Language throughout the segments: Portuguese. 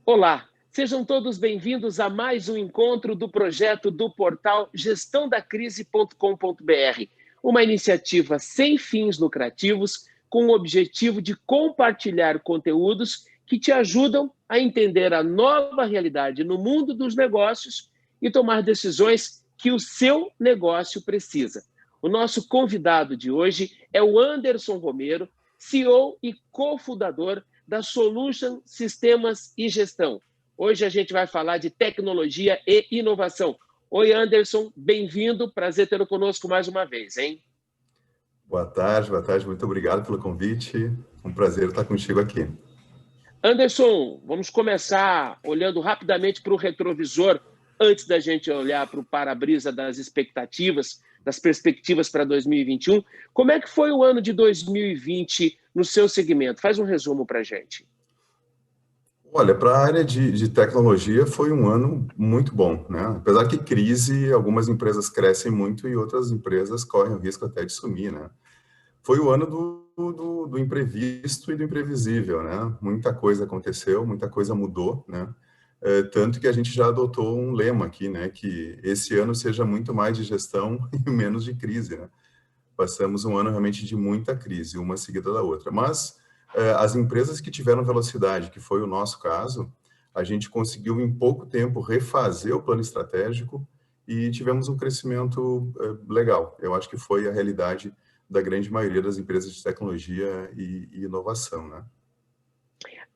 Olá, sejam todos bem-vindos a mais um encontro do projeto do portal gestãodacrise.com.br, uma iniciativa sem fins lucrativos com o objetivo de compartilhar conteúdos que te ajudam a entender a nova realidade no mundo dos negócios e tomar decisões que o seu negócio precisa. O nosso convidado de hoje é o Anderson Romero, CEO e cofundador da Solution Sistemas e Gestão. Hoje a gente vai falar de tecnologia e inovação. Oi, Anderson, bem-vindo, prazer tê-lo conosco mais uma vez, hein? Boa tarde, muito obrigado pelo convite, um prazer estar contigo aqui. Anderson, vamos começar olhando rapidamente para o retrovisor, antes da gente olhar para o para-brisa das expectativas, das perspectivas para 2021. Como é que foi o ano de 2020 no seu segmento? Faz um resumo para a gente. Olha, para a área de tecnologia foi um ano muito bom, né? Apesar que crise, algumas empresas crescem muito e outras empresas correm o risco até de sumir, né? Foi o ano do imprevisto e do imprevisível, né? Muita coisa aconteceu, muita coisa mudou, né? Tanto que a gente já adotou um lema aqui, né? Que esse ano seja muito mais de gestão e menos de crise, né? Passamos um ano realmente de muita crise, uma seguida da outra. Mas as empresas que tiveram velocidade, que foi o nosso caso, a gente conseguiu em pouco tempo refazer o plano estratégico e tivemos um crescimento legal. Eu acho que foi a realidade da grande maioria das empresas de tecnologia e inovação, né?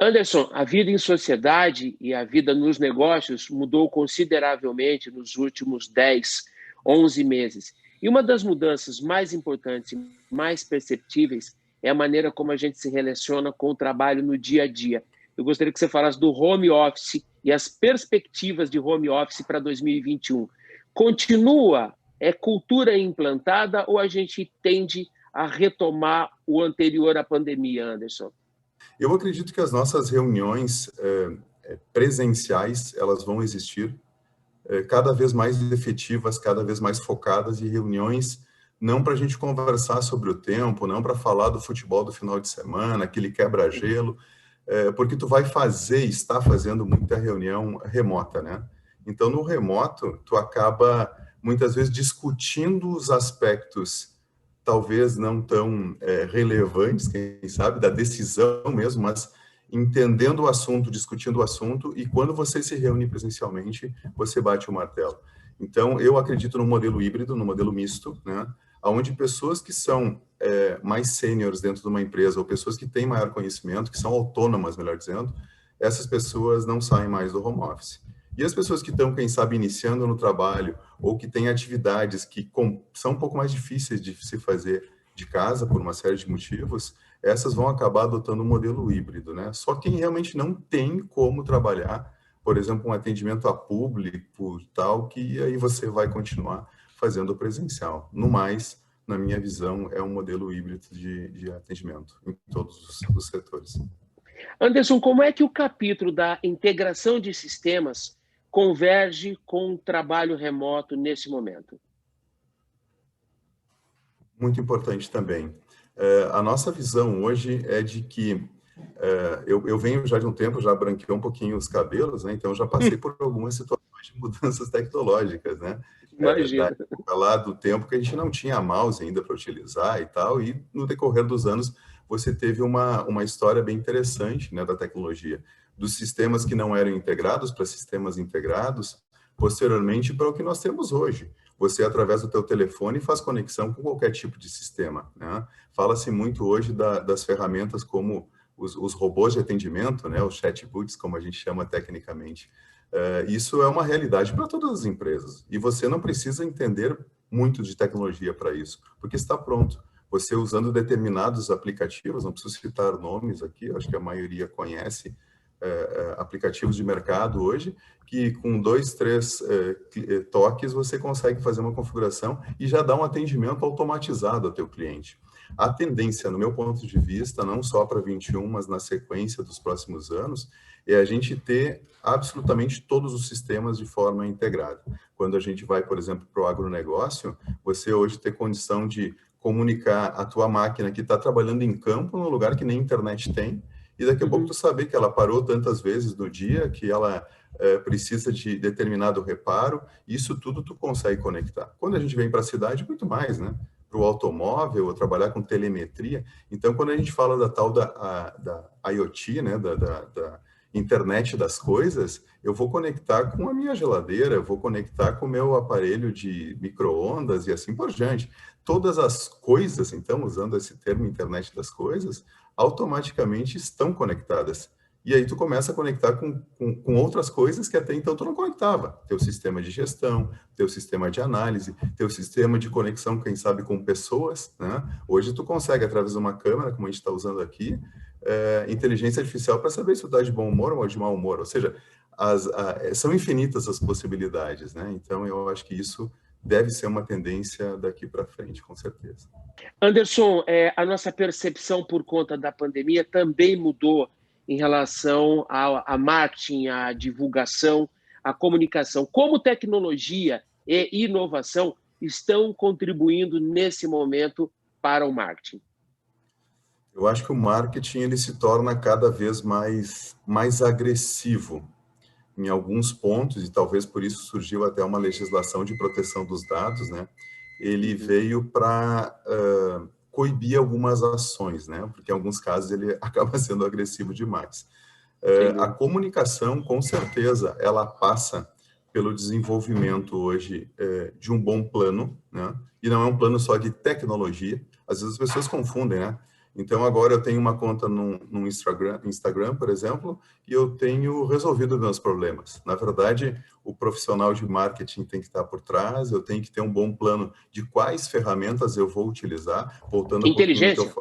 Anderson, a vida em sociedade e a vida nos negócios mudou consideravelmente nos últimos 10, 11 meses. E uma das mudanças mais importantes e mais perceptíveis é a maneira como a gente se relaciona com o trabalho no dia a dia. Eu gostaria que você falasse do home office e as perspectivas de home office para 2021. Continua? É cultura implantada ou a gente tende a retomar o anterior à pandemia, Anderson? Eu acredito que as nossas reuniões presenciais, elas vão existir cada vez mais efetivas, cada vez mais focadas e reuniões não para a gente conversar sobre o tempo, não para falar do futebol do final de semana, aquele quebra-gelo, porque tu vai está fazendo muita reunião remota, né? Então, no remoto, tu acaba muitas vezes discutindo os aspectos talvez não tão relevantes, quem sabe, da decisão mesmo, mas entendendo o assunto, discutindo o assunto, e quando você se reúne presencialmente, você bate o martelo. Então, eu acredito no modelo híbrido, no modelo misto, né? Onde pessoas que são mais sêniores dentro de uma empresa, ou pessoas que têm maior conhecimento, que são autônomas, melhor dizendo, essas pessoas não saem mais do home office. E as pessoas que estão, quem sabe, iniciando no trabalho, ou que têm atividades que são um pouco mais difíceis de se fazer de casa, por uma série de motivos, essas vão acabar adotando um modelo híbrido, né? Só quem realmente não tem como trabalhar, por exemplo, um atendimento a público tal, que aí você vai continuar fazendo presencial. No mais, na minha visão, é um modelo híbrido de atendimento em todos os setores. Anderson, como é que o capítulo da integração de sistemas converge com o trabalho remoto nesse momento? Muito importante também. A nossa visão hoje é de que eu venho já de um tempo, já branqueou um pouquinho os cabelos, né? Então já passei por algumas situações de mudanças tecnológicas, né? Da Imagina. época lá do tempo que a gente não tinha mouse ainda para utilizar e tal, e no decorrer dos anos você teve uma história bem interessante, né, da tecnologia, dos sistemas que não eram integrados para sistemas integrados, posteriormente para o que nós temos hoje. Você, através do teu telefone, faz conexão com qualquer tipo de sistema, né? Fala-se muito hoje das ferramentas como os robôs de atendimento, né, os chatbots, como a gente chama tecnicamente. Isso é uma realidade para todas as empresas. E você não precisa entender muito de tecnologia para isso, porque está pronto. Você usando determinados aplicativos, não preciso citar nomes aqui, acho que a maioria conhece aplicativos de mercado hoje, que com 2, 3 toques você consegue fazer uma configuração e já dá um atendimento automatizado ao teu cliente. A tendência, no meu ponto de vista, não só para 21, mas na sequência dos próximos anos, é a gente ter absolutamente todos os sistemas de forma integrada. Quando a gente vai, por exemplo, para o agronegócio, você hoje ter condição de comunicar a tua máquina que está trabalhando em campo, num lugar que nem internet tem, e daqui a pouco Uhum. tu saber que ela parou tantas vezes no dia, que ela precisa de determinado reparo, isso tudo tu consegue conectar. Quando a gente vem para a cidade, muito mais, né? Para o automóvel, ou trabalhar com telemetria. Então, quando a gente fala da tal da IoT, né? Da internet das coisas, eu vou conectar com a minha geladeira, eu vou conectar com o meu aparelho de micro-ondas e assim por diante. Todas as coisas, então, usando esse termo internet das coisas, automaticamente estão conectadas. E aí tu começa a conectar com outras coisas que até então tu não conectava. Teu sistema de gestão, teu sistema de análise, teu sistema de conexão, quem sabe, com pessoas, né? Hoje tu consegue, através de uma câmera, como a gente está usando aqui, inteligência artificial para saber se tu está de bom humor ou de mau humor. Ou seja, são infinitas as possibilidades, né? Então, eu acho que isso deve ser uma tendência daqui para frente, com certeza. Anderson, a nossa percepção por conta da pandemia também mudou em relação a marketing, à divulgação, à comunicação. Como tecnologia e inovação estão contribuindo nesse momento para o marketing? Eu acho que o marketing ele se torna cada vez mais agressivo em alguns pontos, e talvez por isso surgiu até uma legislação de proteção dos dados, né? Ele Uhum. veio para coibir algumas ações, né? Porque em alguns casos ele acaba sendo agressivo demais. Sem A dúvida. comunicação, com certeza, ela passa pelo desenvolvimento hoje de um bom plano, né? E não é um plano só de tecnologia. Às vezes as pessoas confundem, né? Então, agora eu tenho uma conta no Instagram, por exemplo, e eu tenho resolvido meus problemas. Na verdade, o profissional de marketing tem que estar por trás, eu tenho que ter um bom plano de quais ferramentas eu vou utilizar, voltando um pouquinho no Inteligência?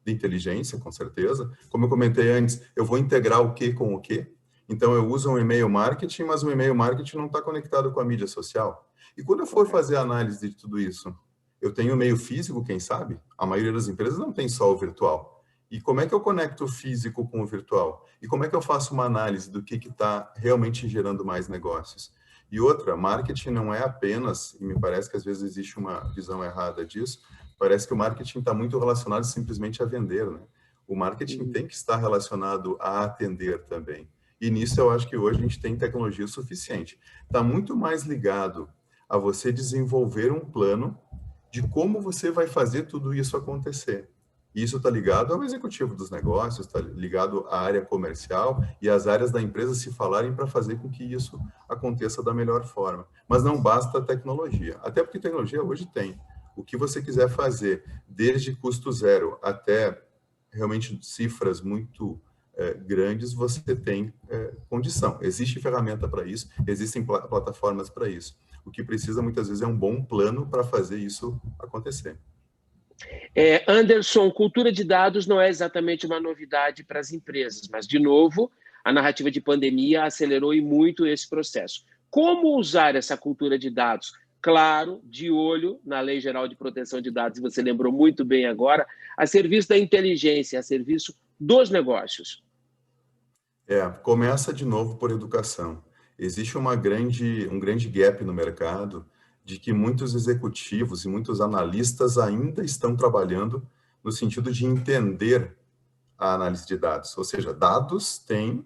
de inteligência, com certeza. Como eu comentei antes, eu vou integrar o que com o que. Então, eu uso um e-mail marketing, mas o e-mail marketing não está conectado com a mídia social. E quando eu for Correto. fazer a análise de tudo isso, eu tenho o meio físico, quem sabe? A maioria das empresas não tem só o virtual. E como é que eu conecto o físico com o virtual? E como é que eu faço uma análise do que está realmente gerando mais negócios? E outra, marketing não é apenas, e me parece que às vezes existe uma visão errada disso, parece que o marketing está muito relacionado simplesmente a vender, né? O marketing Uhum. tem que estar relacionado a atender também. E nisso eu acho que hoje a gente tem tecnologia suficiente. Está muito mais ligado a você desenvolver um plano de como você vai fazer tudo isso acontecer. E isso está ligado ao executivo dos negócios, está ligado à área comercial e às áreas da empresa se falarem para fazer com que isso aconteça da melhor forma. Mas não basta a tecnologia, até porque tecnologia hoje tem. O que você quiser fazer, desde custo zero até realmente cifras muito grandes, você tem condição. Existe ferramenta para isso, existem plataformas para isso. O que precisa muitas vezes é um bom plano para fazer isso acontecer. Anderson, cultura de dados não é exatamente uma novidade para as empresas, mas, de novo, a narrativa de pandemia acelerou e muito esse processo. Como usar essa cultura de dados? Claro, de olho na Lei Geral de Proteção de Dados, e você lembrou muito bem agora, a serviço da inteligência, a serviço dos negócios. Começa de novo por educação. Existe um grande gap no mercado de que muitos executivos e muitos analistas ainda estão trabalhando no sentido de entender a análise de dados. Ou seja, dados tem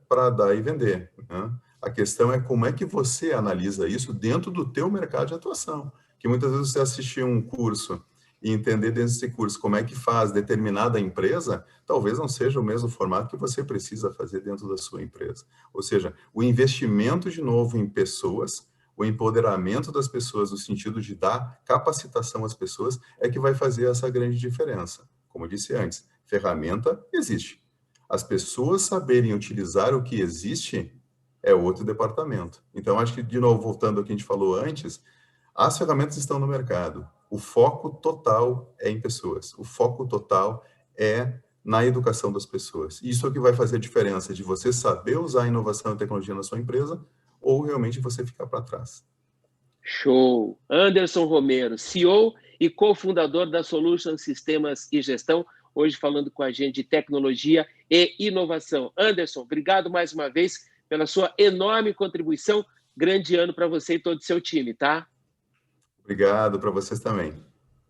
para dar e vender, né? A questão é como é que você analisa isso dentro do teu mercado de atuação. Que muitas vezes você assistir um curso e entender dentro desse curso como é que faz determinada empresa, talvez não seja o mesmo formato que você precisa fazer dentro da sua empresa. Ou seja, o investimento de novo em pessoas, o empoderamento das pessoas no sentido de dar capacitação às pessoas é que vai fazer essa grande diferença. Como eu disse antes, ferramenta existe. As pessoas saberem utilizar o que existe é outro departamento. Então, acho que, de novo, voltando ao que a gente falou antes, as ferramentas estão no mercado. O foco total é em pessoas. O foco total é na educação das pessoas. Isso é o que vai fazer a diferença de você saber usar a inovação e tecnologia na sua empresa ou realmente você ficar para trás. Show! Anderson Romero, CEO e cofundador da Solution Sistemas e Gestão, hoje falando com a gente de tecnologia e inovação. Anderson, obrigado mais uma vez pela sua enorme contribuição. Grande ano para você e todo o seu time, tá? Obrigado para vocês também.